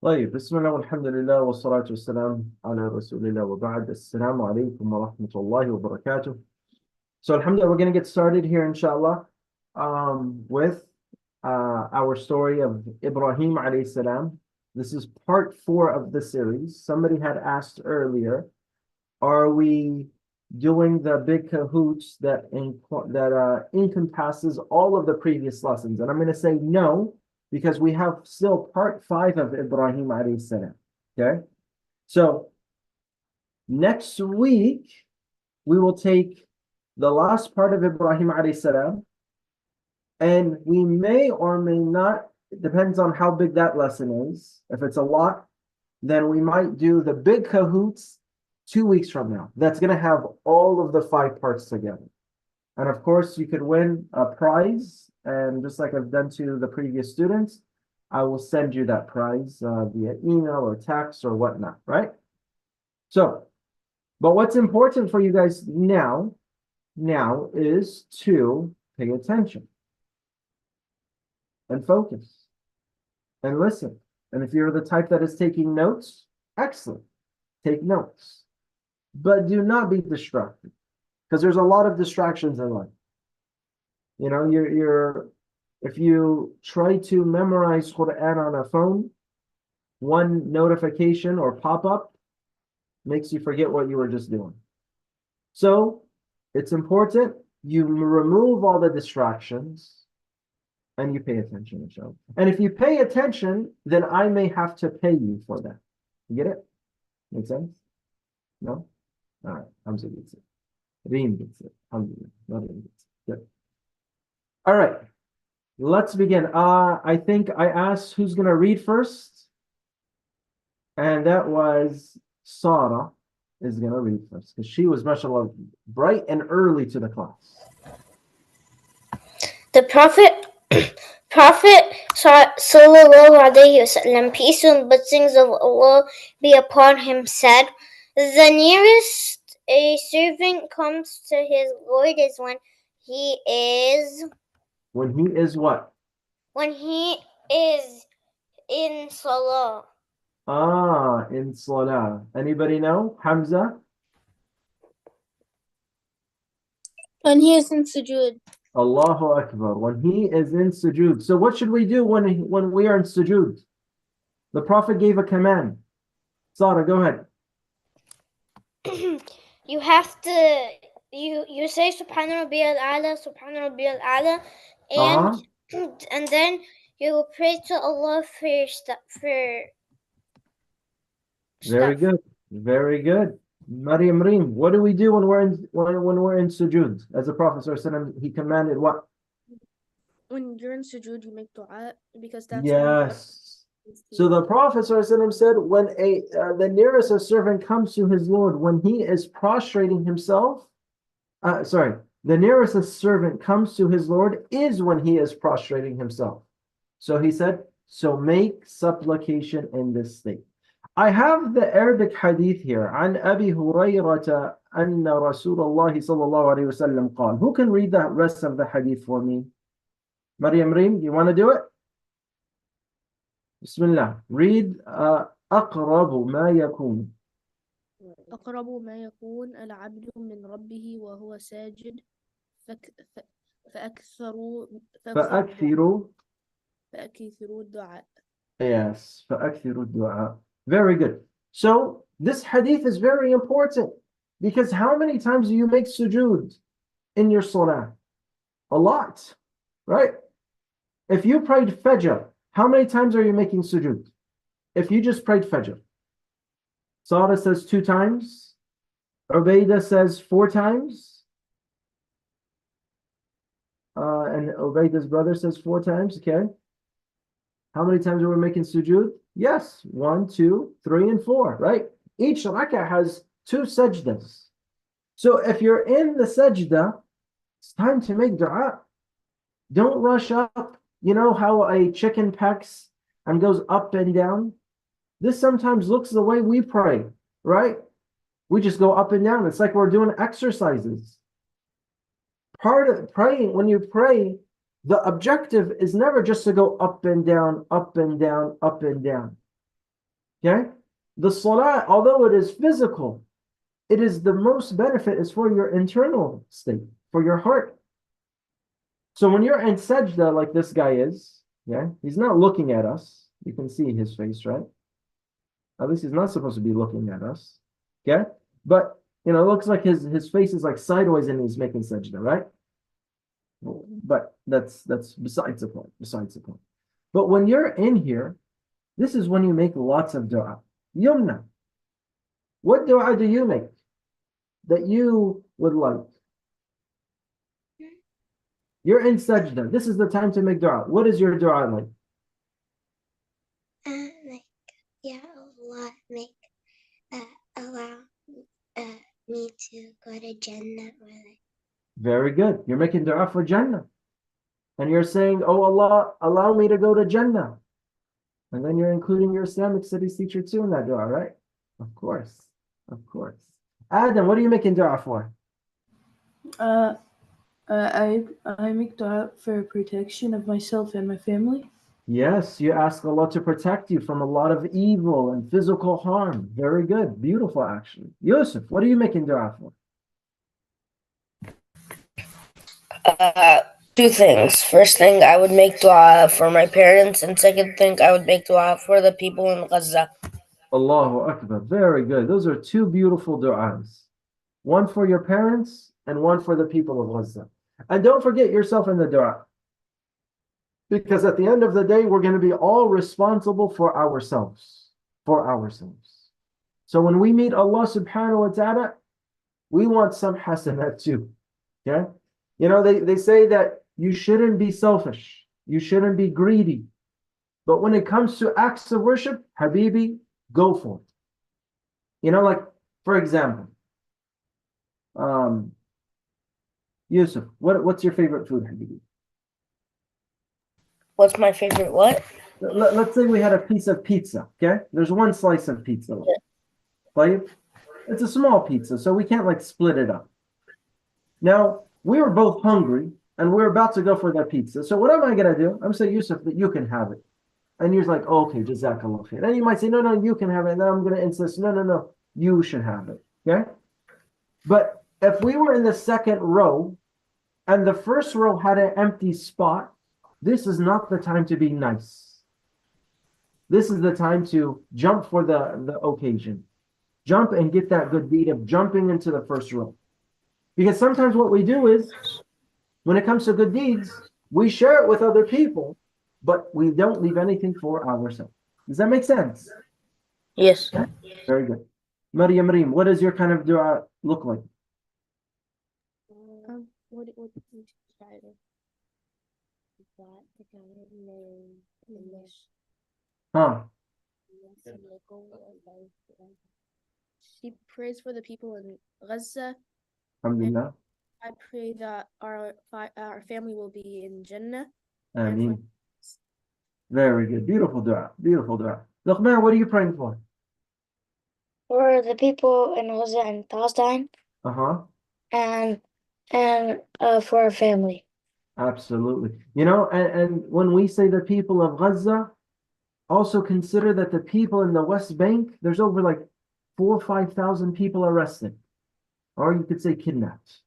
طيب بسم الله والحمد لله والصلاة والسلام على رسول الله وبعد السلام عليكم ورحمة الله وبركاته. So alhamdulillah, we're going to get started here inshallah with our story of Ibrahim alayhi salam. This is part 4 of the series. Somebody had asked earlier, are we doing the big cahoots that encompasses all of the previous lessons? And I'm going to say no, because we have still part 5 of Ibrahim alayhi salam. Okay, so next week we will take the last part of Ibrahim alayhi salam, and we may or may not, it depends on how big that lesson is. If it's a lot, then we might do the big cahoots 2 weeks from now. That's going to have all of the 5 parts together. And of course, you could win a prize. And just like I've done to the previous students, I will send you that prize via email or text or whatnot, right? So, but what's important for you guys now is to pay attention and focus and listen. And if you're the type that is taking notes, excellent, take notes. But do not be distracted, because there's a lot of distractions in life. You know, if you try to memorize Quran on a phone, one notification or pop-up makes you forget what you were just doing. So it's important you remove all the distractions and you pay attention, inshallah. And if you pay attention, then I may have to pay you for that. You get it? Make sense? No? All right. Hamza gets it. Reem gets it. Alhamdulillah. Reem gets it. Good. All right. Let's begin. I think I asked who's going to read first. And that was Sarah is going to read first, because she was, mashallah, bright and early to the class. The Prophet sallallahu alaihi wasallam, peace and blessings of Allah be upon him, said, the nearest a servant comes to his Lord is when he is what? When he is in salah. In salah. Anybody know? Hamza? When he is in sujood. Allahu Akbar. When he is in sujood. So what should we do when we are in sujood? The Prophet gave a command. Sarah, go ahead. You have to you say Subhana Rabbiyal A'la, Subhana Rabbiyal A'la, and then you will pray to Allah for Very good. Very good. Maryam Reem, what do we do when we're in sujood? As the Prophet ﷺ, he commanded what? When you're in sujood, you make dua, because that's yes. So the Prophet ﷺ said, when the nearest a servant comes to his Lord, when he is prostrating himself, the nearest a servant comes to his Lord is when he is prostrating himself. So he said, so make supplication in this state. I have the Arabic hadith here. عن أبي هريرة أن رسول الله صلى الله عليه وسلم قال. Who can read the rest of the hadith for me? Maryam Reem, you want to do it? Bismillah. Read أقرب ما يكون. أقرب ما يكون العبد من ربه وهو ساجد فأكثروا الدعاء. Yes, فأكثروا الدعاء. Very good. So this hadith is very important, because how many times do you make sujood in your salah? A lot, right? If you prayed Fajr, how many times are you making sujood? If you just prayed Fajr. Sarah says 2 times. Ubaidah says 4 times. And Ubaidah's brother says 4 times. Okay. How many times are we making sujood? Yes, 1, 2, 3, and 4, right? Each rak'ah has 2 sajdas. So if you're in the sajda, it's time to make dua. Don't rush up. You know how a chicken pecks and goes up and down? This sometimes looks the way we pray, right? We just go up and down. It's like we're doing exercises. Part of praying, when you pray, the objective is never just to go up and down, up and down, up and down. Okay? The salah, although it is physical, it is the most benefit is for your internal state, for your heart. So when you're in sajda like this guy is, yeah, he's not looking at us. You can see his face, right? At least he's not supposed to be looking at us. Okay? But it looks like his face is like sideways and he's making sajda, right? But that's besides the point. Besides the point. But when you're in here, this is when you make lots of dua. Yumna. What dua do you make that you would like? You're in sajda. This is the time to make dua. What is your dua like? Like, yeah, Allah make allow me to go to Jannah or like. Very good. You're making dua for Jannah. And you're saying, oh Allah, allow me to go to Jannah. And then you're including your Islamic studies teacher too in that dua, right? Of course. Of course. Adam, what are you making dua for? I make dua for protection of myself and my family. Yes, you ask Allah to protect you from a lot of evil and physical harm. Very good. Beautiful, actually. Yusuf, what are you making dua for? Two things. First thing, I would make dua for my parents, and second thing, I would make dua for the people in Gaza. Allahu Akbar. Very good. Those are two beautiful du'as. One for your parents and one for the people of Gaza. And don't forget yourself in the dua. Because at the end of the day, we're going to be all responsible for ourselves. For ourselves. So when we meet Allah subhanahu wa ta'ala, we want some hasanat too. Okay? They say that you shouldn't be selfish. You shouldn't be greedy. But when it comes to acts of worship, Habibi, go for it. Like, for example, Yusuf, what's your favorite food, Habibi? What's my favorite what? Let's say we had a piece of pizza, okay? There's one slice of pizza. Like, it's a small pizza, so we can't like split it up. Now, we were both hungry and we're about to go for that pizza. So what am I going to do? I'm going to say, Yusuf, that you can have it. And you're like, oh, okay, Jazakallah khair. And you might say, no, you can have it. And then I'm going to insist, no, you should have it. Okay? But if we were in the second row and the first row had an empty spot, this is not the time to be nice. This is the time to jump for the occasion. Jump and get that good deed of jumping into the first row. Because sometimes what we do is, when it comes to good deeds, we share it with other people, but we don't leave anything for ourselves. Does that make sense? Yes. Very good. Maryam Reem, what does your kind of dua look like? What did you try to English? Huh? She prays for the people in Gaza. Alhamdulillah. I pray that our family will be in Jannah. Ameen. Very good. Beautiful dua. Beautiful dua. Luqman, what are you praying for? For the people in Gaza and Palestine, Uh-huh. and for our family. Absolutely. And when we say the people of Gaza, also consider that the people in the West Bank, there's over like 4,000 or 5,000 people arrested. Or you could say kidnapped.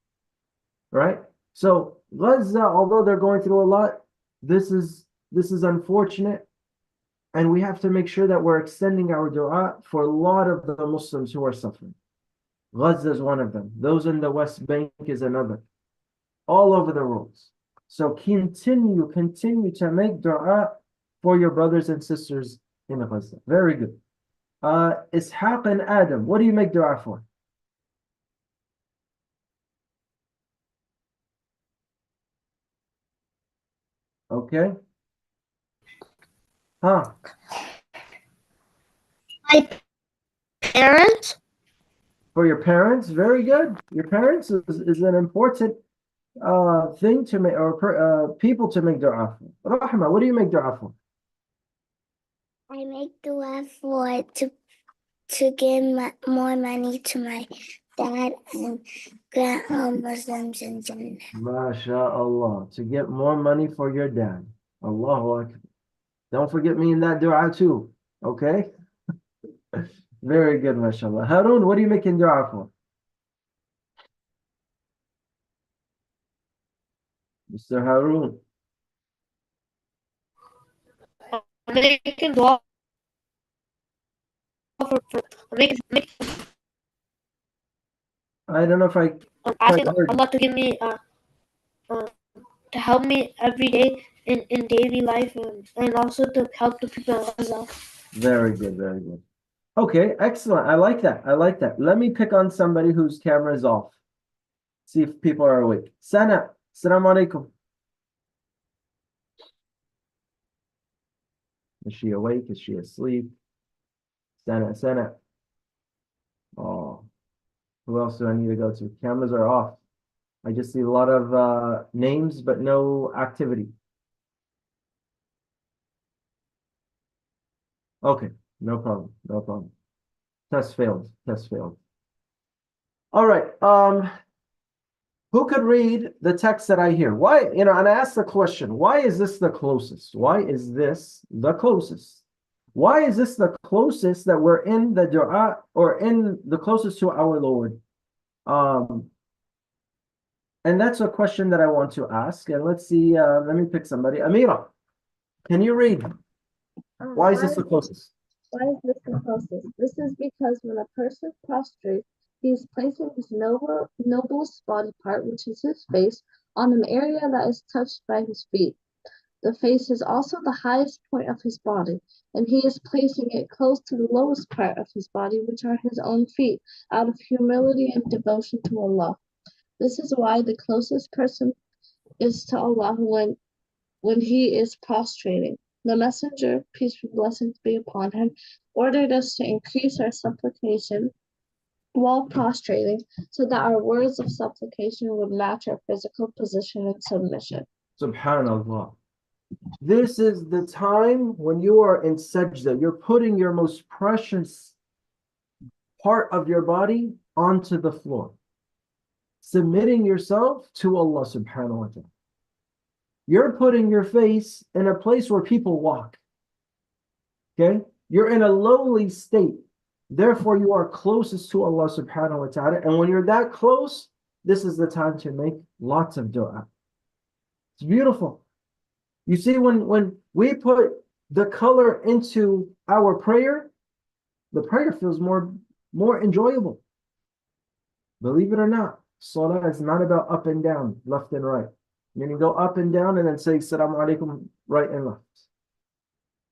Right? So Gaza, although they're going through a lot, this is unfortunate. And we have to make sure that we're extending our dua for a lot of the Muslims who are suffering. Gaza is one of them. Those in the West Bank is another. All over the world. So continue to make dua for your brothers and sisters in Gaza. Very good. Ishaq and Adam, what do you make dua for? Okay. Huh? My parents? For your parents, very good. Your parents is an important thing to make, or people to make dua for. Rahma, what do you make dua for? I make dua for to give more money to my dad and grant all Muslims in Jannah. MashaAllah, to get more money for your dad. Allahu Akbar. Don't forget me in that dua too, okay? Very good, mashallah. Harun, what are you making dua for? Mr. Harun. making dua for making, I don't know if I quite asking heard. Allah to give me to help me every day in daily life and also to help the people in Gaza. Very good, very good. Okay, excellent. I like that. I like that. Let me pick on somebody whose camera is off. See if people are awake. Sana, assalamu alaikum. Is she awake? Is she asleep? Sana, Sana. Oh, who else do I need to go to? Cameras are off. I just see a lot of names, but no activity. Okay, no problem. No problem. Test failed. Test failed. All right. Who could read the text that I hear? Why, and I asked the question, why is this the closest? Why is this the closest? Why is this the closest that we're in the dua or in the closest to our Lord? And that's a question that I want to ask. And let's see, let me pick somebody. Amira, can you read? Why is this the closest? Why is this the closest? This is because when a person prostrates, he is placing his noblest body part, which is his face, on an area that is touched by his feet. The face is also the highest point of his body, and he is placing it close to the lowest part of his body, which are his own feet, out of humility and devotion to Allah. This is why the closest person is to Allah when he is prostrating. The Messenger, peace and blessings be upon him, ordered us to increase our supplication while prostrating so that our words of supplication would match our physical position and submission. Subhanallah. This is the time when you are in sajda. You're putting your most precious part of your body onto the floor, submitting yourself to Allah subhanahu wa ta'ala. You're putting your face in a place where people walk. Okay? You're in a lowly state. Therefore, you are closest to Allah subhanahu wa ta'ala. And when you're that close, this is the time to make lots of dua. It's beautiful. You see, when we put the color into our prayer, the prayer feels more enjoyable. Believe it or not, salah is not about up and down, left and right. Meaning go up and down and then say Assalamu alaikum right and left.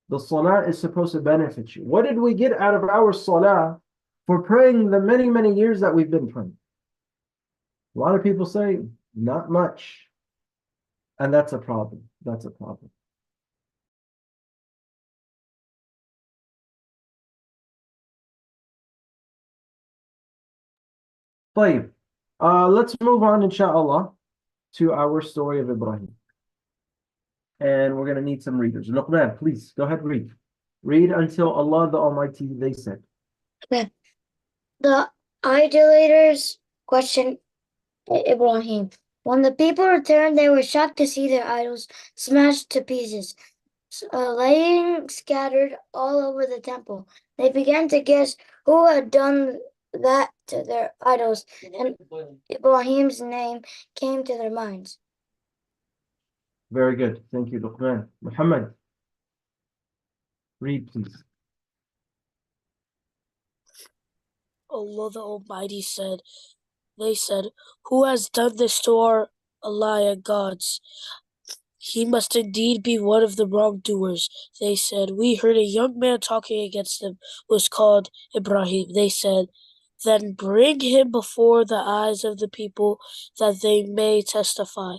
The salah is supposed to benefit you. What did we get out of our salah for praying the many, many years that we've been praying? A lot of people say, not much. And that's a problem. That's a problem. طيب. Let's move on, inshallah, to our story of Ibrahim. And we're going to need some readers. Luqman, please, go ahead, read. Read until Allah the Almighty, they said. The idolaters questioned Ibrahim. When the people returned, they were shocked to see their idols smashed to pieces, laying scattered all over the temple. They began to guess who had done that to their idols, and Ibrahim's name came to their minds. Very good. Thank you, Luqman. Muhammad, read, please. Allah the Almighty said, they said, who has done this to our Allah gods? He must indeed be one of the wrongdoers. They said, we heard a young man talking against him who was called Ibrahim. They said, then bring him before the eyes of the people that they may testify.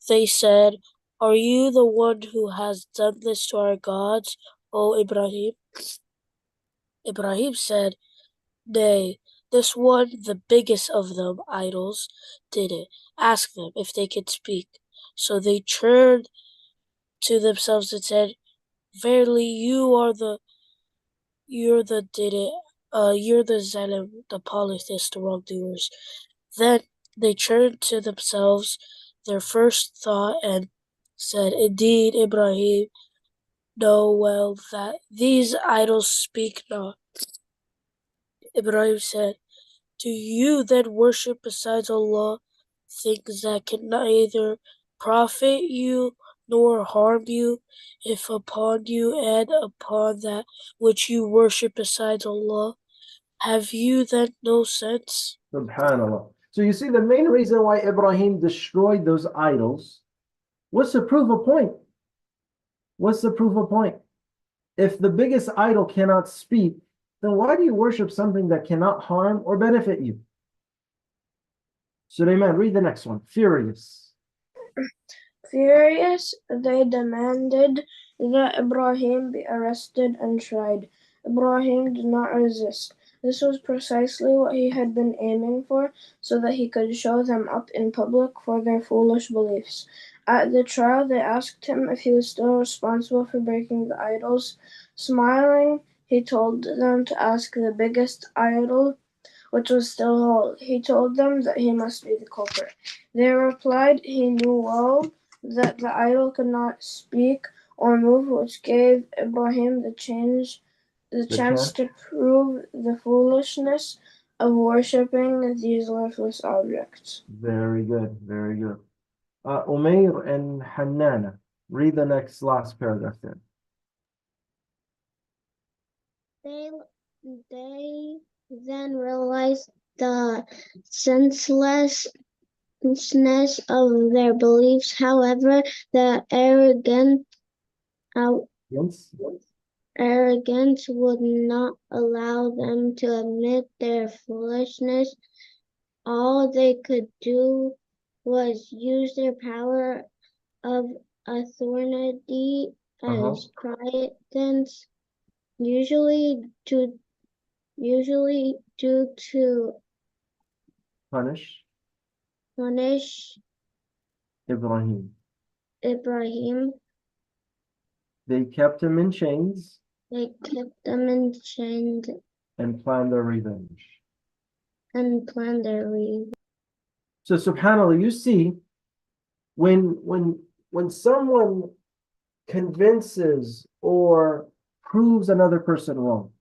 They said, are you the one who has done this to our gods, O Ibrahim? Ibrahim said, nay, this one, the biggest of them, idols, did it. Ask them if they can speak. So they turned to themselves and said, verily you're the Zalim, the polytheist, the wrongdoers. Then they turned to themselves their first thought and said, indeed, Ibrahim, know well that these idols speak not. Ibrahim said, "Do you then worship besides Allah things that can neither profit you nor harm you, if upon you and upon that which you worship besides Allah? Have you then no sense?" Subhanallah. So you see, the main reason why Ibrahim destroyed those idols was to prove a point. What's to prove a point? If the biggest idol cannot speak, then why do you worship something that cannot harm or benefit you? Sulaiman, read the next one. Furious. Furious, they demanded that Ibrahim be arrested and tried. Ibrahim did not resist. This was precisely what he had been aiming for, so that he could show them up in public for their foolish beliefs. At the trial, they asked him if he was still responsible for breaking the idols. Smiling, he told them to ask the biggest idol, which was still whole. He told them that he must be the culprit. They replied he knew well that the idol could not speak or move, which gave Ibrahim the chance chance? to prove the foolishness of worshipping these lifeless objects. Very good, very good. Umair and Hannana, read the last paragraph there. They then realized the senselessness of their beliefs. However, the Yes? arrogance would not allow them to admit their foolishness. All they could do was use their power of authority as guidance, usually due to Punish punish Ibrahim. Ibrahim. They kept him in chains They kept them in chains and planned their revenge. and planned their revenge. So subhanAllah, you see, when someone convinces or proves another person wrong,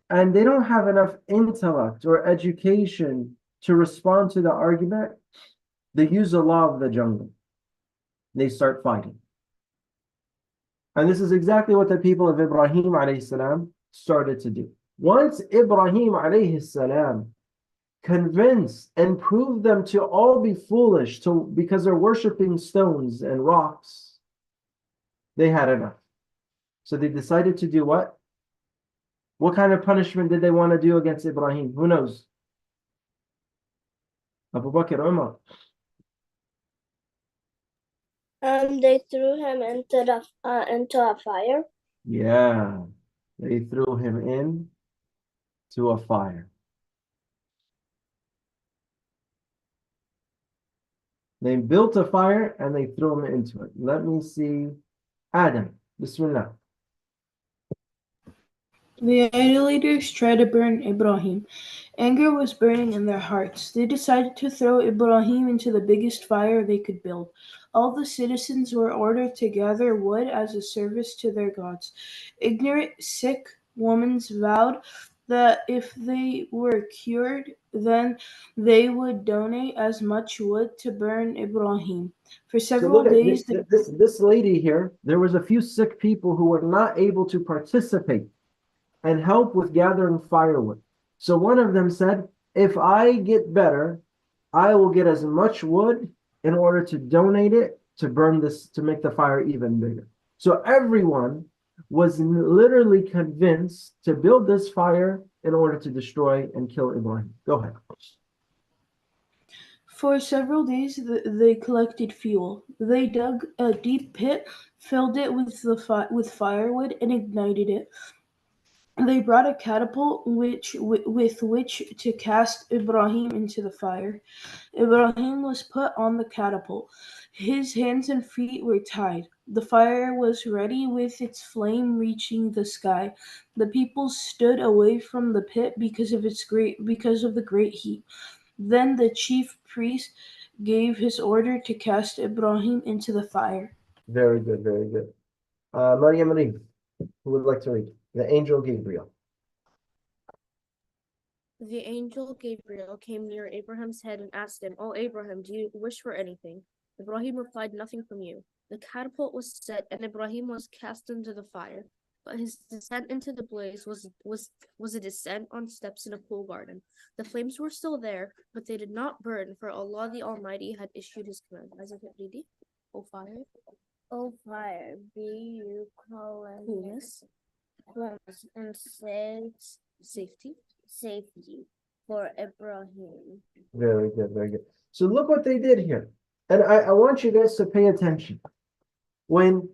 and they don't have enough intellect or education to respond to the argument, they use the law of the jungle. They start fighting. And this is exactly what the people of Ibrahim alayhi salam started to do. Once Ibrahim alayhi salam convinced and proved them to all be foolish because they're worshiping stones and rocks, they had enough. So they decided to do what? What kind of punishment did they want to do against Ibrahim? Who knows? Abu Bakr, Umar. They threw him into a fire. Yeah, they threw him in to a fire. They built a fire and they threw him into it. Let me see. Adam, Bismillah. The idolaters tried to burn Ibrahim. Anger was burning in their hearts. They decided to throw Ibrahim into the biggest fire they could build. All the citizens were ordered to gather wood as a service to their gods. Ignorant, sick women vowed that if they were cured, then they would donate as much wood to burn Ibrahim. For So several look at days, this lady here. There was a few sick people who were not able to participate and help with gathering firewood. So one of them said, if I get better, I will get as much wood in order to donate it to burn this, to make the fire even bigger. So everyone was literally convinced to build this fire in order to destroy and kill Ibrahim. Go ahead. For several days, they collected fuel. They dug a deep pit, filled it with firewood, and ignited it. They brought a catapult with which to cast Ibrahim into the fire. Ibrahim was put on the catapult. His hands and feet were tied. The fire was ready with its flame reaching the sky. The people stood away from the pit because of the great heat. Then the chief priest gave his order to cast Ibrahim into the fire. Very good, very good. Maryam Reed, who would like to read? The angel Gabriel. The angel Gabriel came near Abraham's head and asked him, "O Abraham, do you wish for anything?" Ibrahim replied, "Nothing from you." The catapult was set, and Ibrahim was cast into the fire. But his descent into the blaze was a descent on steps in a cool garden. The flames were still there, but they did not burn, for Allah the Almighty had issued his command. Isaac Reedy, O fire, O fire, be you coolness, and safety. safety for Ibrahim. Very good, very good. So look what they did here. And I want you guys to pay attention. When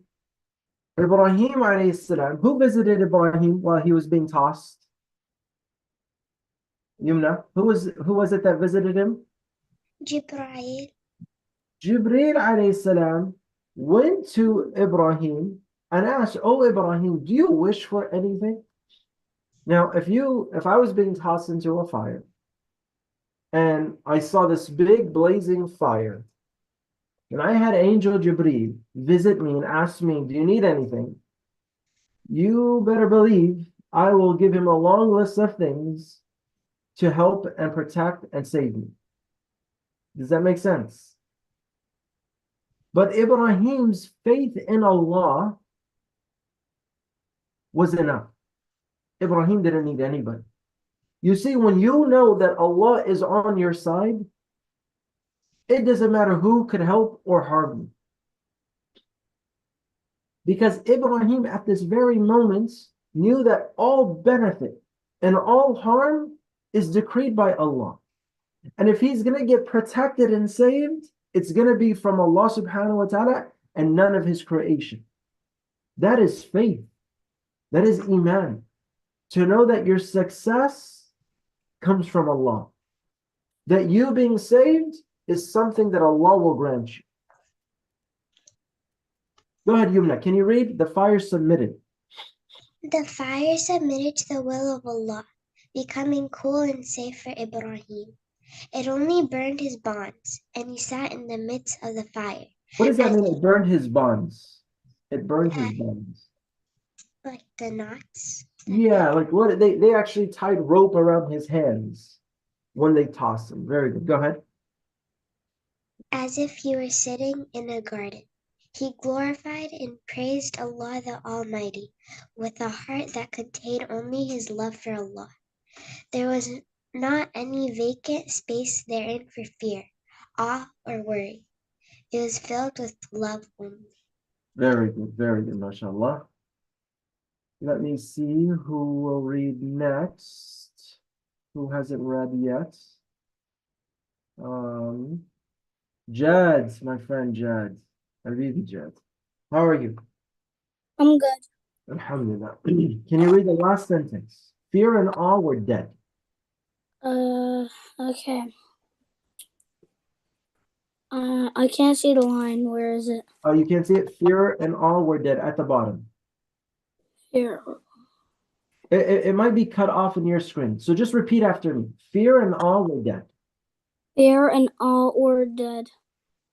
Ibrahim alayhi salam, who visited Ibrahim while he was being tossed? Yumna, who was it that visited him? Jibreel. Jibreel alayhi salam went to Ibrahim and asked, "Oh Ibrahim, do you wish for anything?" Now, if I was being tossed into a fire and I saw this big blazing fire, and I had Angel Jibreel visit me and ask me, "Do you need anything?" You better believe I will give him a long list of things to help and protect and save me. Does that make sense? But Ibrahim's faith in Allah was enough. Ibrahim didn't need anybody. You see, when you know that Allah is on your side, it doesn't matter who could help or harm you. Because Ibrahim at this very moment knew that all benefit and all harm is decreed by Allah. And if he's going to get protected and saved, it's going to be from Allah subhanahu wa ta'ala and none of his creation. That is faith. That is iman. To know that your success comes from Allah. That you being saved is something that Allah will grant you. Go ahead, Yumna. Can you read? The fire submitted. The fire submitted to the will of Allah, becoming cool and safe for Ibrahim. It only burned his bonds, and he sat in the midst of the fire. What does that As mean? It burned his bonds. It burned his Uh, bonds. like the knots. Yeah, like what they actually tied rope around his hands when they tossed him. Very good. Go ahead. As if he were sitting in a garden. He glorified and praised Allah the Almighty with a heart that contained only his love for Allah. There was not any vacant space therein for fear, awe, or worry. It was filled with love only. Very good, mashallah. Let me see who will read next. Who hasn't read yet? Jad, my friend Jad. Habibi Jad. How are you? I'm good. Alhamdulillah. Can you read the last sentence? Fear and awe were dead. Okay. I can't see the line. Where is it? Oh, you can't see it? Fear and awe were dead at the bottom. Here. It might be cut off in your screen. So just repeat after me. Fear and awe were dead. Fear and awe were dead.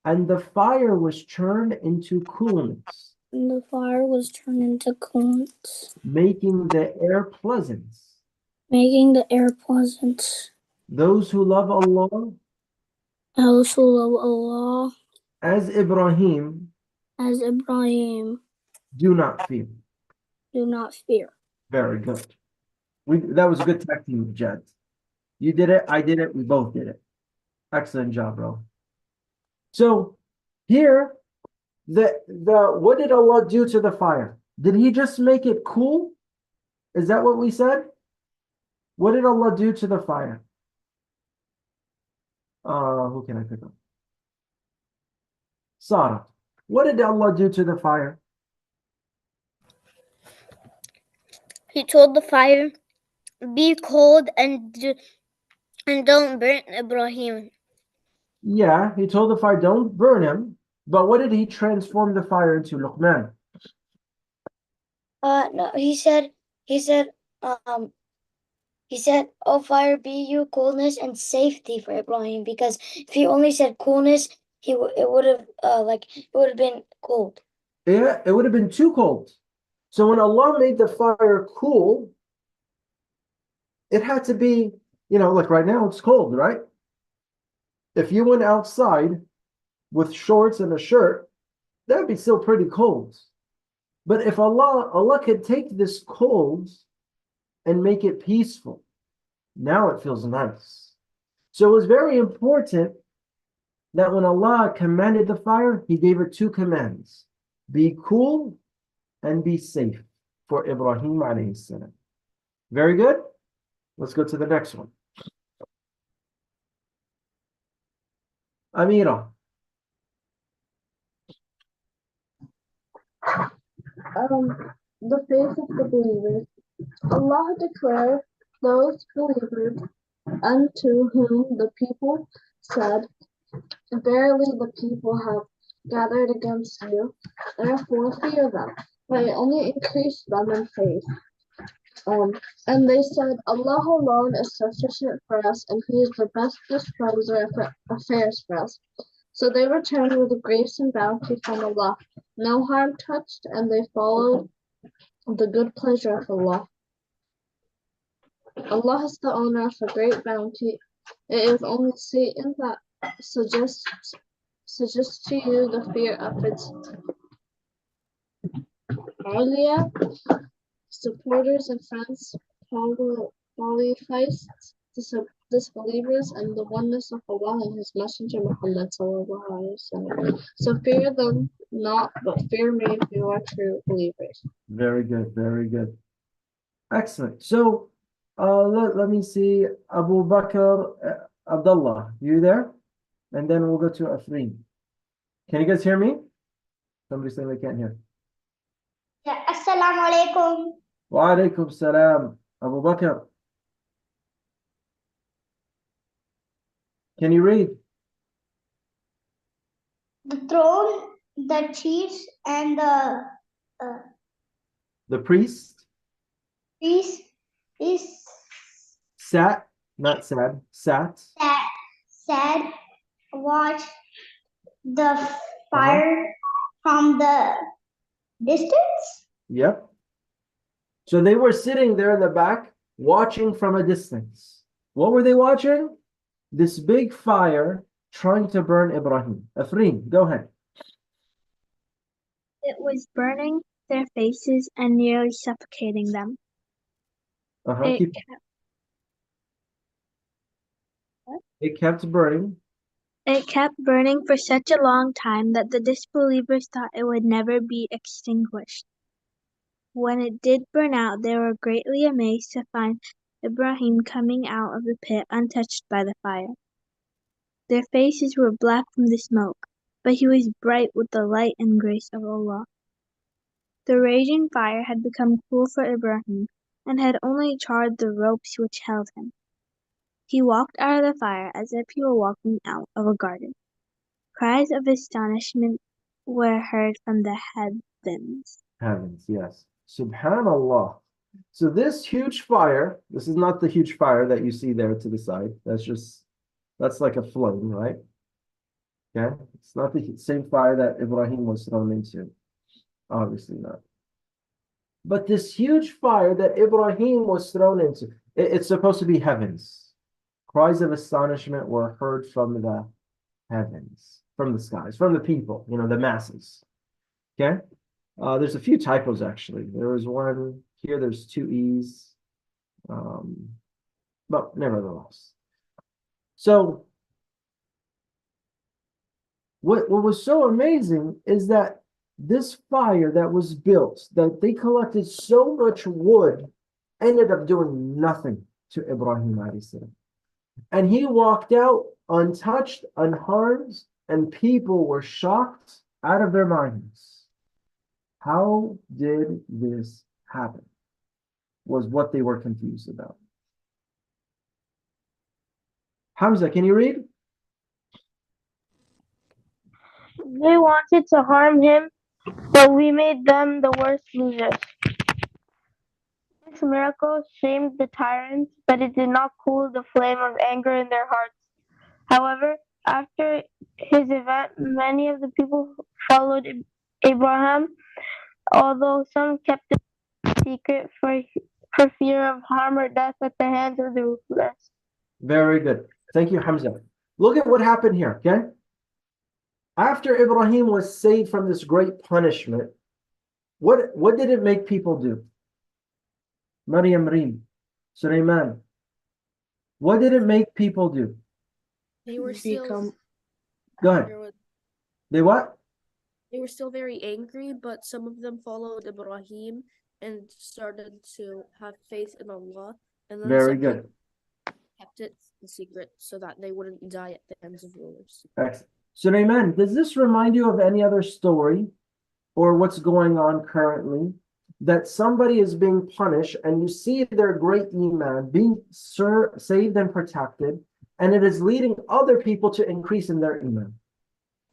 And the fire was turned into coolness. And the fire was turned into coolness. Making the air pleasant. Making the air pleasant. Those who love Allah. Those who love Allah. As Ibrahim. As Ibrahim. Do not fear. Do not fear. Very good. That was a good tag team, Jed. You did it. I did it. We both did it. Excellent job, bro. So here, what did Allah do to the fire? Did he just make it cool? Is that what we said? What did Allah do to the fire? Who can I pick up? Sarah. What did Allah do to the fire? He told the fire, "Be cold and don't burn Ibrahim." Yeah, he told the fire, don't burn him. But what did he transform the fire into, Luqman? No, he said, "Oh fire, be you coolness and safety for Ibrahim." Because if he only said coolness, it would have been cold. Yeah, it would have been too cold. So when Allah made the fire cool, it had to be Look, right now it's cold, right? If you went outside with shorts and a shirt, that would be still pretty cold. But if Allah could take this cold and make it peaceful, now it feels nice. So it was very important that when Allah commanded the fire, He gave it two commands: be cool and be safe for Ibrahim alayhi salam. Very good. Let's go to the next one. Amira. The faith of the believers. Allah declared those believers unto whom the people said, verily the people have gathered against you, therefore fear them. They only increase them in faith. And they said, Allah alone is sufficient for us, and He is the best disposer of affairs for us. So they returned with grace and bounty from Allah. No harm touched, and they followed the good pleasure of Allah. Allah is the owner of a great bounty. It is only Satan that suggests to you the fear of its awliya, supporters and friends, polytheists, disbelievers, and the oneness of Allah and His Messenger Muhammad sallallahu alaihi wasallam. So fear them not, but fear me if you are true believers. Very good, very good. Excellent. So let me see. Abu Bakr Abdullah, you there? And then we'll go to Afreen. Can you guys hear me? Somebody's saying they can't hear. Yeah, Assalamu alaikum. Wa alaikum salam. Abu Bakr. Can you read? The throne, the chiefs, and The priest priest is sat, not sad, sat. said, watch the fire from the distance. Yep. So they were sitting there in the back, watching from a distance. What were they watching? This big fire trying to burn Ibrahim. Afreen, go ahead. It was burning their faces and nearly suffocating them. Keep. It kept burning. It kept burning for such a long time that the disbelievers thought it would never be extinguished. When it did burn out, they were greatly amazed to find Ibrahim coming out of the pit untouched by the fire. Their faces were black from the smoke, but he was bright with the light and grace of Allah. The raging fire had become cool for Ibrahim and had only charred the ropes which held him. He walked out of the fire as if he were walking out of a garden. Cries of astonishment were heard from the heavens. Heavens, yes. Subhanallah. So this huge fire, this is not the huge fire that you see there to the side. That's like a flame, right? Okay. It's not the same fire that Ibrahim was thrown into. Obviously not. But this huge fire that Ibrahim was thrown into, it's supposed to be heavens. Cries of astonishment were heard from the heavens, from the skies, from the people, the masses. Okay? There's a few typos, actually. There was one here, there's two E's. But nevertheless. So, what was so amazing is that this fire that was built, that they collected so much wood, ended up doing nothing to Ibrahim alayhi salam. And he walked out untouched, unharmed, and people were shocked out of their minds. How did this happen? Was what they were confused about. Hamza, can you read? They wanted to harm him, but we made them the worst losers. This miracle shamed the tyrants, but it did not cool the flame of anger in their hearts. However, after his event, many of the people followed Abraham, although some kept it secret for fear of harm or death at the hands of the ruthless. Very good. Thank you, Hamza. Look at what happened here, okay? After Ibrahim was saved from this great punishment, what did it make people do? Maryam Reem, Sulaiman, what did it make people do? They were still Become Go ahead. there was- They what? they were still very angry, but some of them followed Ibrahim and started to have faith in Allah, and then Very some good. people kept it a secret so that they wouldn't die at the hands of rulers. Excellent. Sulaiman, does this remind you of any other story or what's going on currently that somebody is being punished and you see their great iman being saved and protected, and it is leading other people to increase in their iman?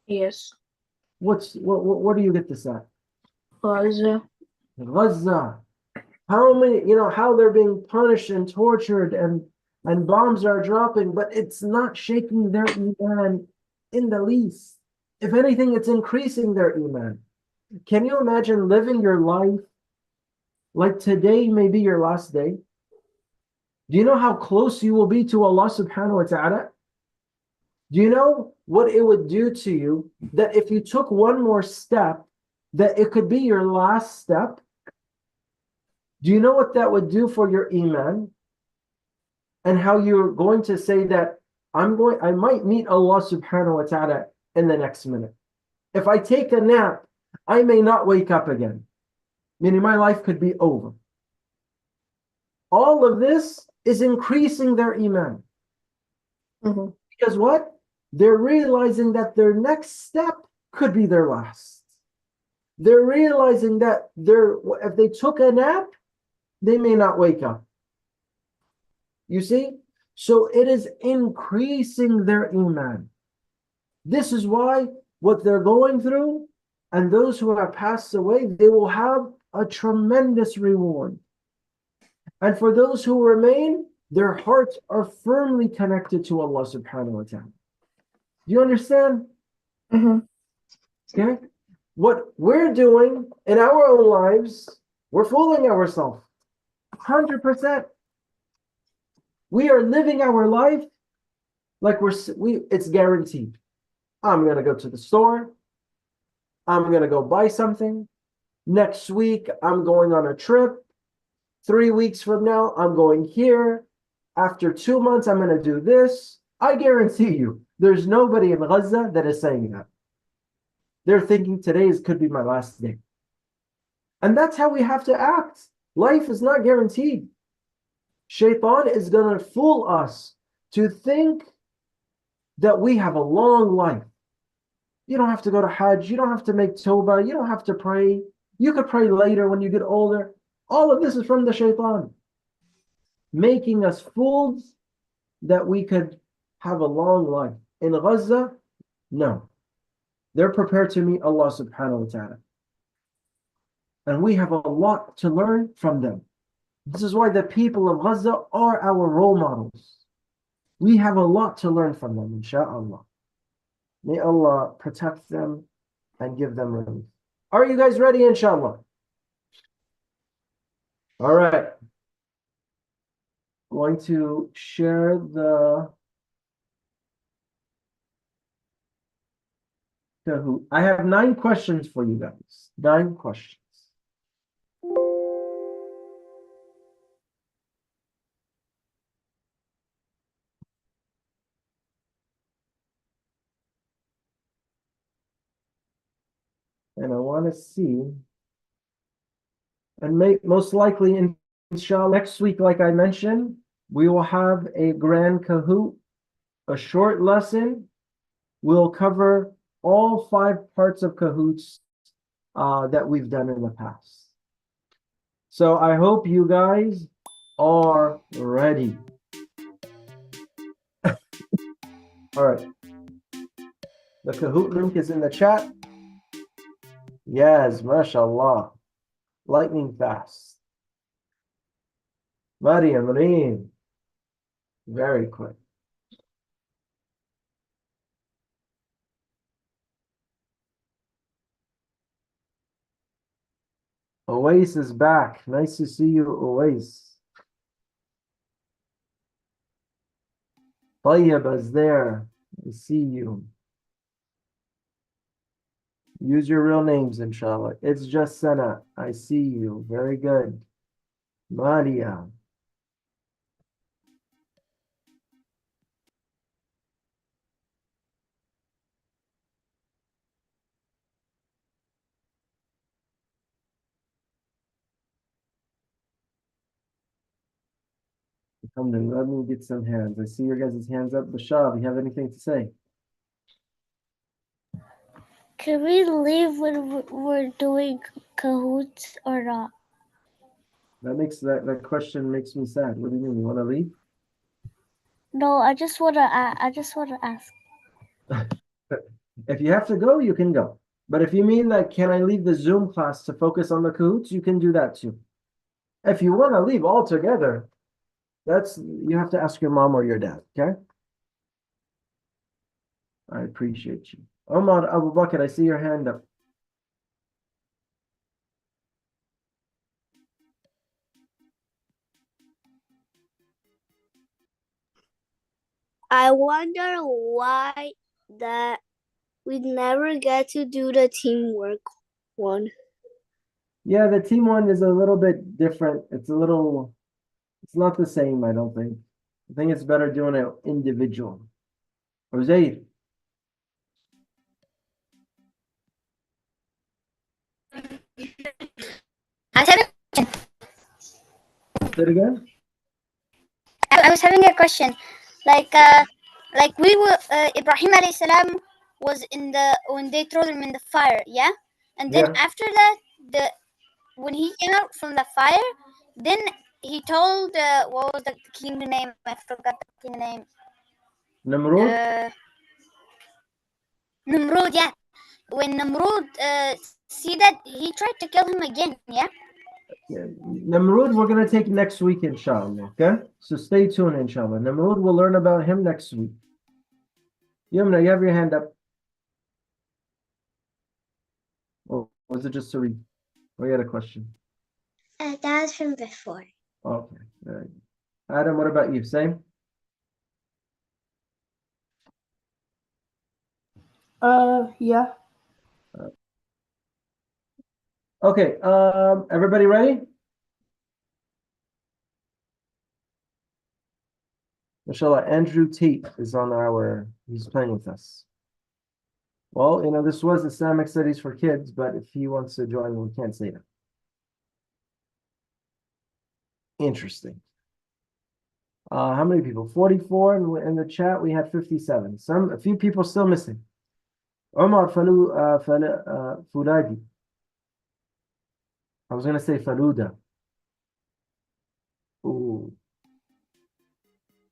yes. What do you get this at? Gaza. Gaza. How many, how they're being punished and tortured and bombs are dropping, but it's not shaking their iman in the least. If anything, it's increasing their iman. Can you imagine living your life like today may be your last day? Do you know how close you will be to Allah subhanahu wa ta'ala? Do you know what it would do to you that if you took one more step, that it could be your last step? Do you know what that would do for your iman? And how you're going to say that I might meet Allah subhanahu wa ta'ala in the next minute. If I take a nap, I may not wake up again. Meaning my life could be over. All of this is increasing their iman. Mhm. Because what? They're realizing that their next step could be their last. They're realizing that if they took a nap, they may not wake up. You see? So it is increasing their iman. This is why what they're going through, and those who have passed away, they will have a tremendous reward. And for those who remain, their hearts are firmly connected to Allah subhanahu wa ta'ala. Do you understand? Mhm. Okay? What we're doing in our own lives, we're fooling ourselves. 100%. We are living our life like it's guaranteed. I'm going to go to the store. I'm going to go buy something. Next week, I'm going on a trip. 3 weeks from now, I'm going here. After 2 months, I'm going to do this. I guarantee you, there's nobody in Gaza that is saying that. They're thinking could be my last day. And that's how we have to act. Life is not guaranteed. Shaitan is going to fool us to think that we have a long life. You don't have to go to Hajj. You don't have to make tawbah. You don't have to pray. You could pray later when you get older. All of this is from the shaitan, making us fools that we could have a long life. In Gaza, no. They're prepared to meet Allah subhanahu wa ta'ala. And we have a lot to learn from them. This is why the people of Gaza are our role models. We have a lot to learn from them, insha'Allah. May Allah protect them and give them relief. Are you guys ready, inshallah? All right. Going to share the Kahoot. I have 9 questions for you guys. 9 questions. And I want to see, and most likely, inshallah, next week, like I mentioned, we will have a grand Kahoot, a short lesson. We'll cover all 5 parts of Kahoots that we've done in the past. So I hope you guys are ready. All right. The Kahoot link is in the chat. Yes, mashallah. Lightning fast. Maryam, Reem. Very quick. Owais is back. Nice to see you, Owais. Tayyiba's there. I see you. Use your real names, inshallah. It's just Sana. I see you. Very good. Maria. Alhamdulillah, let me get some hands. I see your guys' hands up. Bashar, do you have anything to say? Can we leave when we're doing cahoots or not? That question makes me sad. What do you mean? You want to leave? No, I just wanna ask. If you have to go, you can go. But if you mean like, can I leave the Zoom class to focus on the cahoots, you can do that too. If you want to leave altogether, you have to ask your mom or your dad, okay? I appreciate you. Omar Abu Bakr, I see your hand up. I wonder why that we never get to do the teamwork one. Yeah, the team one is a little bit different. It's not the same, I don't think. I think it's better doing it individual. Uzair. I was having, Say it again? I was having a question. Like we were Ibrahim alayhi salam was when they threw him in the fire, yeah? And then Yeah. after that, when he came out from the fire, then he told what was the king name? I forgot the king name. Namrud? Namrud, yeah. When Namrud see that, he tried to kill him again, yeah? Yeah. Namrud, we're going to take next week, inshallah, okay? So stay tuned, inshallah. Namrud, we'll learn about him next week. Yumna, you have your hand up. Or was it just to read? Oh, you had a question. That was from before. Okay. All right. Adam, what about you? Same? Yeah. Okay. Everybody ready? Inshallah, Andrew Tate is he's playing with us. Well, this was Islamic studies for kids, but if he wants to join, we can't say that. Interesting. How many people? 44 in the chat. We had 57. A few people still missing. Omar Fuladi. I was going to say Faluda. Ooh.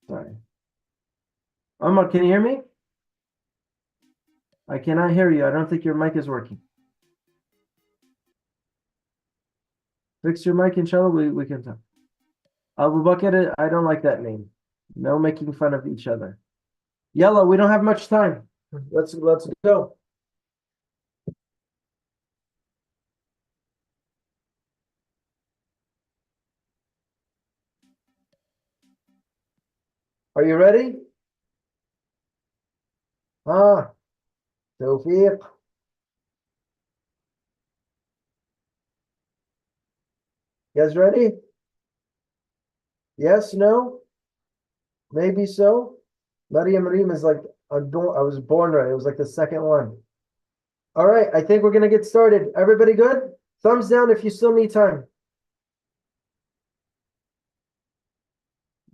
Sorry. Omar, can you hear me? I cannot hear you. I don't think your mic is working. Fix your mic, inshallah. We can talk. Abu Bakr, I don't like that name. No making fun of each other. Yalla, we don't have much time. Let's go. Are you ready? Tawfiq. You guys ready? Yes, no? Maybe so? Maryam Reem is like, I was born right. It was like the second one. All right, I think we're going to get started. Everybody good? Thumbs down if you still need time.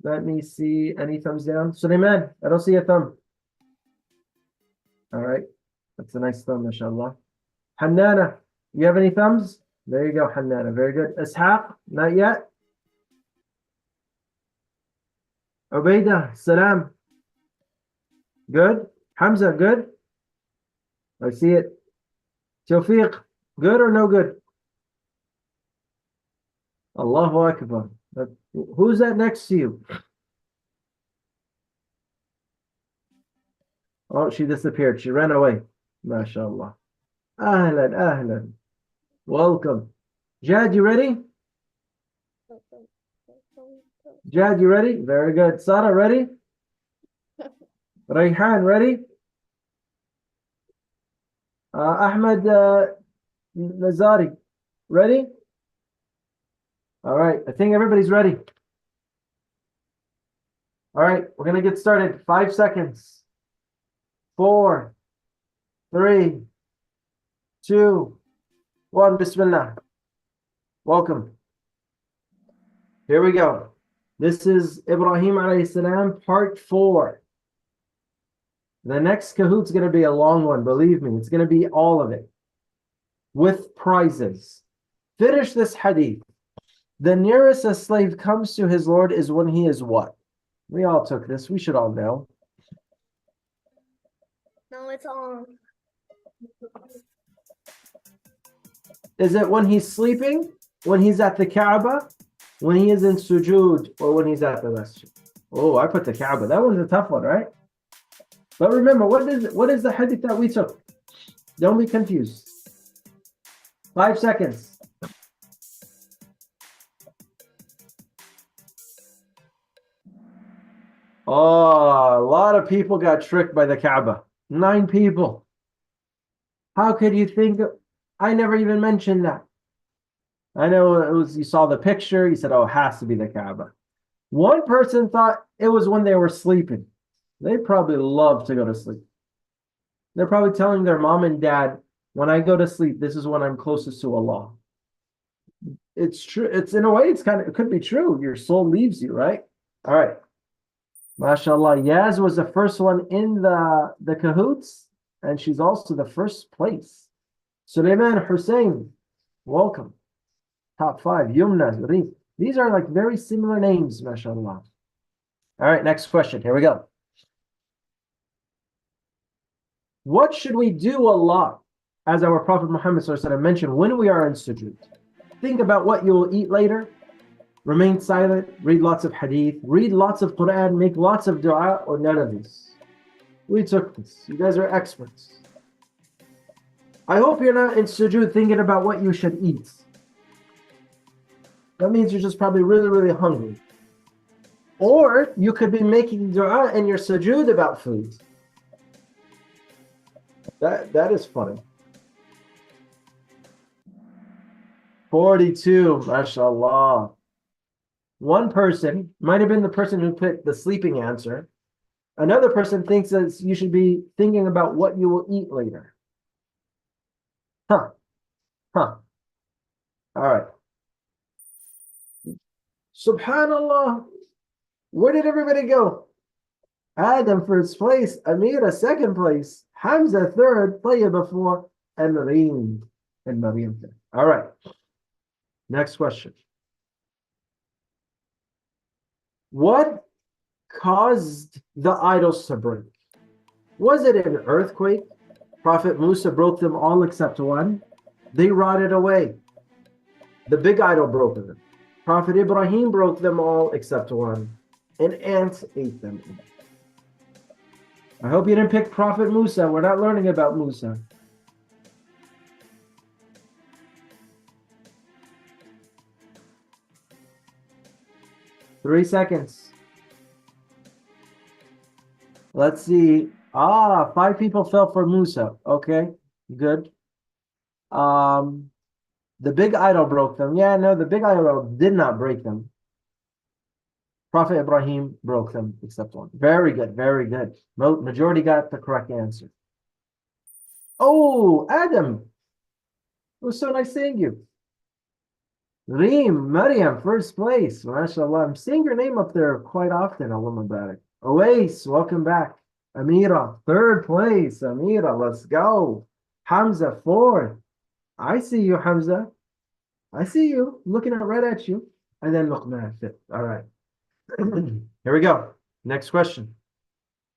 Let me see any thumbs down. Suleiman, I don't see a thumb. All right. That's a nice thumb, mashallah. Hannana, you have any thumbs? There you go, Hannana. Very good. Ishaq, not yet. Ubaida, Salam. Good. Hamza, good. I see it. Tawfiq, good or no good? Allahu Akbar. Who's that next to you? Oh, she disappeared. She ran away. MashaAllah. Ahlan, ahlan. Welcome. Jad, you ready? Jad, you ready? Very good. Sarah, ready? Rayhan, ready? Ahmed Nazari, ready? All right, I think everybody's ready. All right, we're gonna get started. 5 seconds. 4, 3, 2, 1. Bismillah. Welcome. Here we go. This is Ibrahim alayhi salam, part 4. The next Kahoot's going to be a long one, believe me. It's going to be all of it with prizes. Finish this hadith. The nearest a slave comes to his Lord is when he is what? We all took this. We should all know. No, it's on. Is it when he's sleeping? When he's at the Kaaba? When he is in sujood? Or when he's at the masjid? Oh, I put the Kaaba. That one's a tough one, right? But remember, what is the hadith that we took? Don't be confused. 5 seconds. Oh, a lot of people got tricked by the Kaaba. 9 people. How could you think? I never even mentioned that. I know it was, you saw the picture, you said, oh, it has to be the Kaaba. One person thought it was when they were sleeping. They probably love to go to sleep. They're probably telling their mom and dad, when I go to sleep, this is when I'm closest to Allah. It's true. It's in a way, it could be true. Your soul leaves you, right? All right. MashaAllah. Yaz was the first one in the Kahoots, and she's also the first place. Suleiman Hussein, welcome. Top 5. Yumna, Reem. These are like very similar names, MashaAllah. All right, next question. Here we go. What should we do a lot, as our Prophet Muhammad SAW mentioned, when we are in sujood? Think about what you will eat later. Remain silent. Read lots of hadith. Read lots of Quran. Make lots of dua, or none of this. We took this. You guys are experts. I hope you're not in sujood thinking about what you should eat. That means you're just probably really, really hungry. Or you could be making dua in your sujood about food. That is funny. 42, mashallah. One person, might have been the person who picked the sleeping answer. Another person thinks that you should be thinking about what you will eat later. All right. Subhanallah. Where did everybody go? Adam first place, Amira second place, Hamza third, Tayyibah fourth, and Maryam fifth. All right. Next question. What caused the idols to break? Was it an earthquake? Prophet Musa broke them all except one. They rotted away. The big idol broke them. Prophet Ibrahim broke them all except one. An ant ate them. I hope you didn't pick Prophet Musa. We're not learning about Musa. Three seconds. Let's see. 5 people fell for Musa. Okay, good. The big idol broke them. Yeah, no, the big idol did not break them. Prophet Ibrahim broke them except one. Very good, very good. Majority got the correct answer. Oh, Adam. It was so nice seeing you. Reem, Maryam, first place. MashaAllah. I'm seeing your name up there quite often, Allah Mubarak. Awais, welcome back. Amira, third place. Amira, let's go. Hamza, fourth. I see you, Hamza. I see you. Looking right at you. And then Luqman, fifth. All right. Here we go. Next question.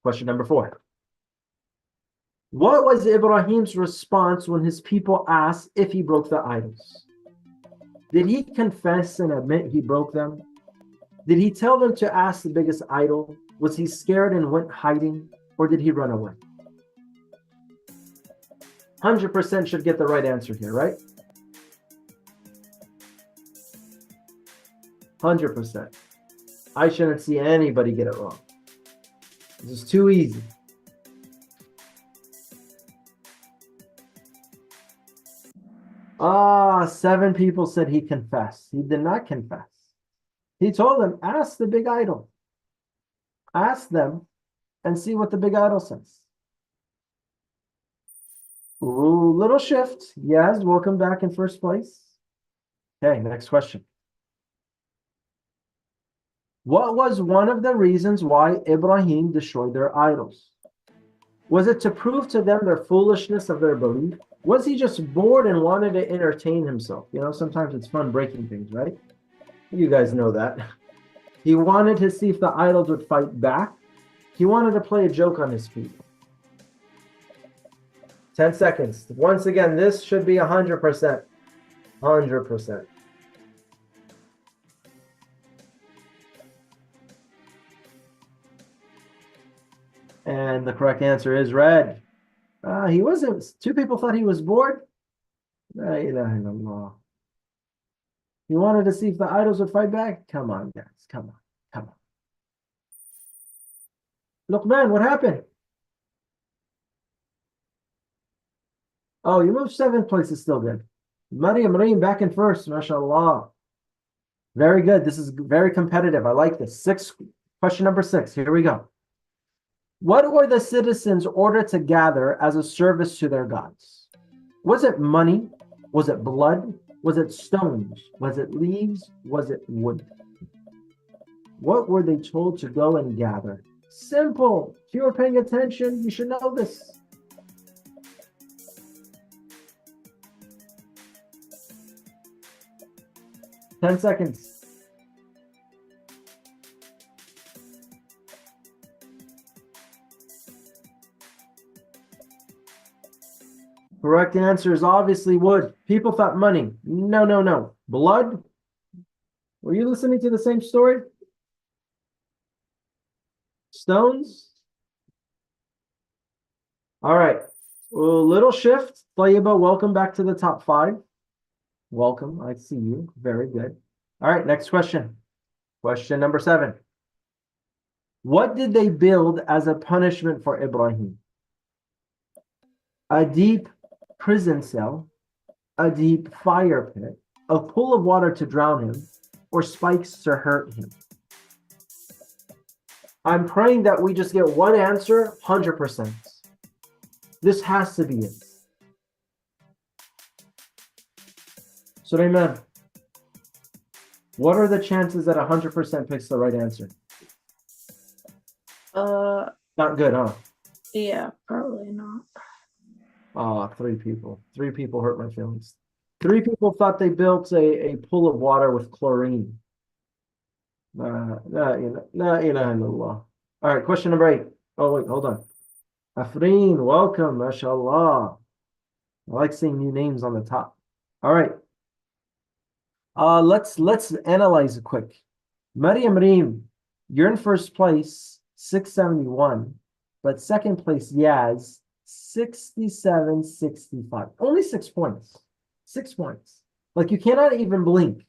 Question number 4. What was Ibrahim's response when his people asked if he broke the idols? Did he confess and admit he broke them? Did he tell them to ask the biggest idol? Was he scared and went hiding? Or did he run away? 100% should get the right answer here, right? 100%. I shouldn't see anybody get it wrong. This is too easy. 7 people said he confessed. He did not confess. He told them, ask the big idol. Ask them and see what the big idol says. Ooh, little shift. Yes, welcome back in first place. Okay, next question. What was one of the reasons why Ibrahim destroyed their idols? Was it to prove to them their foolishness of their belief? Was he just bored and wanted to entertain himself? You know, sometimes it's fun breaking things, right? You guys know that. He wanted to see if the idols would fight back. He wanted to play a joke on his people. 10 seconds. Once again, this should be 100%. 100%. And the correct answer is red. He wasn't. 2 people thought he was bored. La ilaha illallah. He wanted to see if the idols would fight back. Come on, guys. Come on. Come on. Luqman, what happened? Oh, you moved 7th place is still good. Maryam Reem back in first, mashallah. Very good. This is very competitive. I like this. Question number 6. Here we go. What were the citizens ordered to gather as a service to their gods? Was it money? Was it blood? Was it stones? Was it leaves? Was it wood? What were they told to go and gather? Simple. If you were paying attention, you should know this. Ten seconds. Correct answer is obviously wood. People thought money. No, no, no. Blood? Were you listening to the same story? Stones? All right. A little shift. Tayyiba, welcome back to the top 5. Welcome. I see you. Very good. All right. Next question. Question number 7. What did they build as a punishment for Ibrahim? A deep prison cell, a deep fire pit, a pool of water to drown him, or spikes to hurt him? I'm praying that we just get one answer, 100%. This has to be it. Sulaiman, what are the chances that 100% picks the right answer? Not good, huh? Yeah, probably not. 3 people. 3 people hurt my feelings. 3 people thought they built a pool of water with chlorine. La ilaha illallah. All right, question number 8. Oh, wait, hold on. Afreen, welcome, mashallah. I like seeing new names on the top. All right. Let's analyze it quick. Maryam Reem, you're in first place, 671, but second place, Yaz, 67-65. Only 6 points. 6 points. Like you cannot even blink.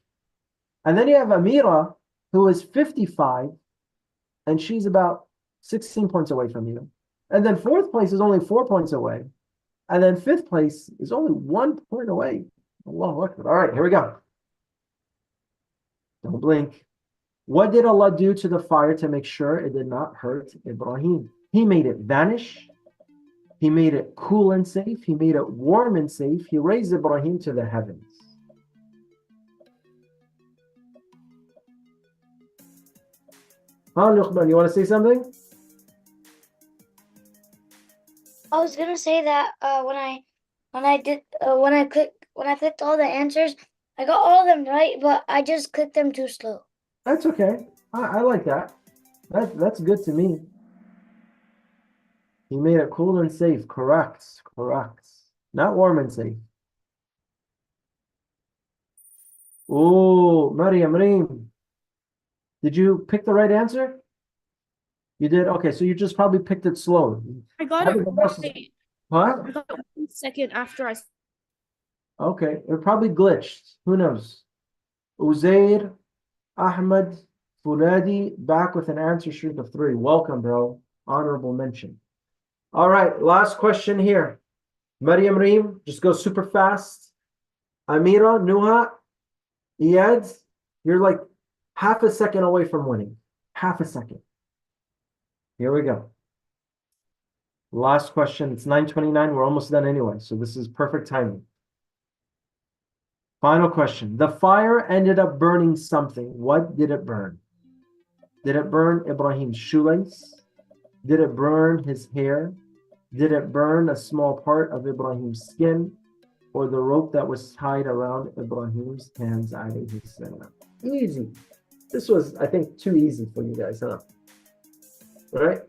And then you have Amira, who is 55, and she's about 16 points away from you. And then 4th place is only 4 points away. And then 5th place is only 1 point away. Allahu Akbar. All right, here we go. Don't blink. What did Allah do to the fire to make sure it did not hurt Ibrahim? He made it vanish. He made it cool and safe. He made it warm and safe. He raised Ibrahim to the heavens. Luqman, you want to say something? I was gonna say that when I clicked all the answers, I got all of them right, but I just clicked them too slow. That's okay. I like that. That's good to me. He made it cool and safe. Correct. Correct. Not warm and safe. Oh, Maryam Reem. Did you pick the right answer? You did? Okay, so you just probably picked it slow. I got it right. What? I got it 1 second after I. Okay, it probably glitched. Who knows? Uzair Ahmed Fuladi back with an answer streak of 3. Welcome, bro. Honorable mention. All right, last question here. Maryam Reem, just go super fast. Amira, Nuha, Iyad, you're like half a second away from winning. Half a second. Here we go. Last question. It's 9:29. We're almost done anyway, so this is perfect timing. Final question. The fire ended up burning something. What did it burn? Did it burn Ibrahim's shoelace? Did it burn his hair? Did it burn a small part of Ibrahim's skin? Or the rope that was tied around Ibrahim's hands? Easy. This was, I think, too easy for you guys, huh? Right?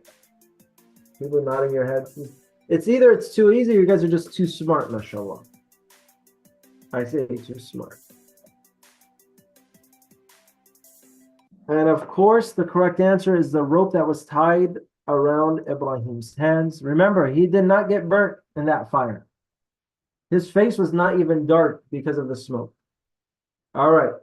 People nodding your heads. It's either it's too easy or you guys are just too smart, mashallah. I say too smart. And of course, the correct answer is the rope that was tied around Ibrahim's hands. Remember, he did not get burnt in that fire. His face was not even dark because of the smoke. All right.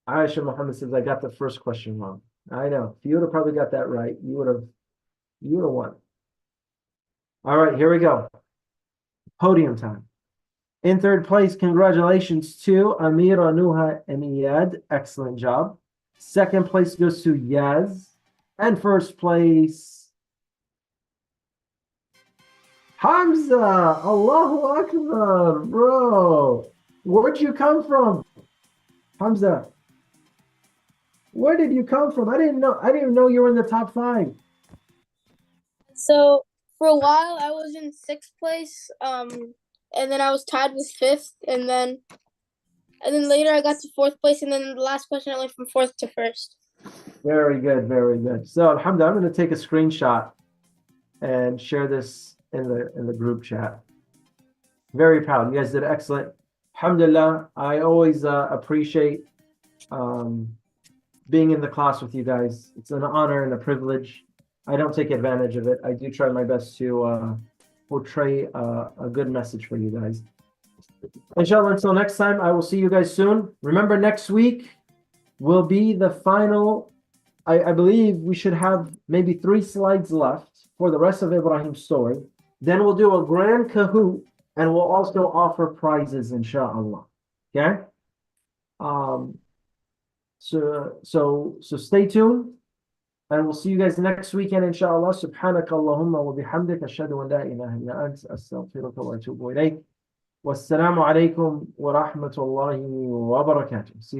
Aisha Muhammad says, I got the first question wrong. I know. If you would have probably got that right, you would have won. All right, here we go. Podium time. In third place, congratulations to Amira, Nuha, and Iyad. Excellent job. Second place goes to Yaz. And first place, Hamza. Allahu Akbar, bro. Where'd you come from? Hamza. Where did you come from? I didn't even know you were in the top 5. So for a while I was in 6th place, and then I was tied with 5th, and then later I got to 4th place, and then the last question I went from 4th to 1st. Very good, very good. So alhamdulillah, I'm going to take a screenshot and share this in the group chat. Very proud. You guys did excellent. Alhamdulillah, I always appreciate being in the class with you guys. It's an honor and a privilege. I don't take advantage of it. I do try my best to portray a good message for you guys. Inshallah, until next time, I will see you guys soon. Remember, next week will be the final. I believe we should have maybe 3 slides left for the rest of Ibrahim's story. Then we'll do a grand Kahoot, and we'll also offer prizes, inshallah. Okay? So stay tuned, and we'll see you guys next weekend, inshallah. Subhanaka Allahumma wa bihamdik, ashhadu an la ilaha illa anta, astaghfiruka wa atubu ilayk. Wassalamu alaikum wa rahmatullahi wa barakatuh. See you guys.